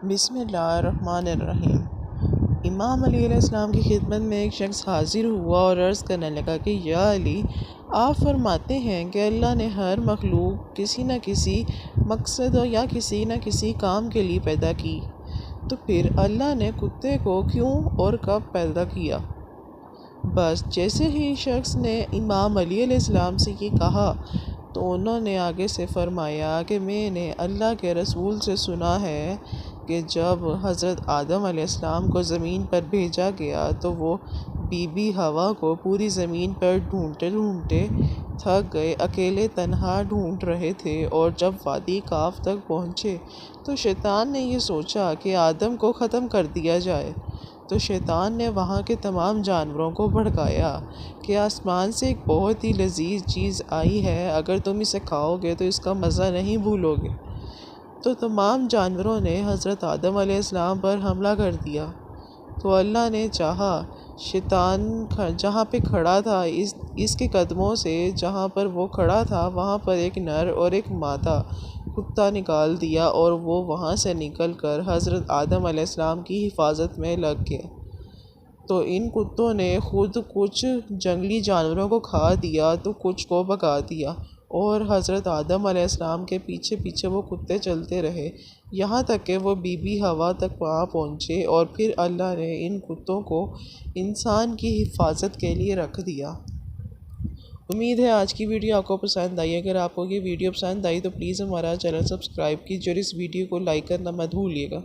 बिस्मिल्लाहिर्रहमानिर्रहीम। इमाम अली अलैहिस्सलाम की खिदमत में एक शख्स हाजिर हुआ और अर्ज़ करने लगा कि या अली, आप फरमाते हैं कि अल्लाह ने हर मखलूक किसी न किसी मकसद या किसी न किसी काम के लिए पैदा की, तो फिर अल्लाह ने कुत्ते को क्यों और कब पैदा किया? बस जैसे ही शख्स ने इमाम अली अलैहिस्सलाम से ये कहा तो उन्होंने आगे से फ़रमाया कि मैंने अल्लाह के रसूल से सुना है कि जब हज़रत आदम अलैहिस्सलाम को ज़मीन पर भेजा गया तो वो बीबी हवा को पूरी ज़मीन पर ढूंढते ढूंढते थक गए, अकेले तन्हा ढूंढ रहे थे और जब वादी काफ तक पहुँचे तो शैतान ने ये सोचा कि आदम को ख़त्म कर दिया जाए। तो शैतान ने वहाँ के तमाम जानवरों को भड़काया कि आसमान से एक बहुत ही लजीज चीज़ आई है, अगर तुम इसे खाओगे तो इसका मज़ा नहीं भूलोगे। तो तमाम जानवरों ने हज़रत आदम अलैहिस्सलाम पर हमला कर दिया। तो अल्लाह ने चाहा, शैतान जहाँ पे खड़ा था, इसके कदमों से जहाँ पर वो खड़ा था वहाँ पर एक नर और एक मादा कुत्ता निकाल दिया और वो वहाँ से निकल कर हज़रत आदम अलैहिस्सलाम की हिफाजत में लग गए। तो इन कुत्तों ने खुद कुछ जंगली जानवरों को खा दिया तो कुछ को भगा दिया और हज़रत आदम अलैहिस्सलाम के पीछे पीछे वो कुत्ते चलते रहे, यहाँ तक कि वो बीबी हवा तक वहाँ पहुँचे और फिर अल्लाह ने इन कुत्तों को इंसान की हिफाजत के लिए रख दिया। उम्मीद है आज की वीडियो आपको पसंद आई। अगर आपको ये वीडियो पसंद आई तो प्लीज़ हमारा चैनल सब्सक्राइब कीजिए और इस वीडियो को लाइक करना मत भूलिएगा।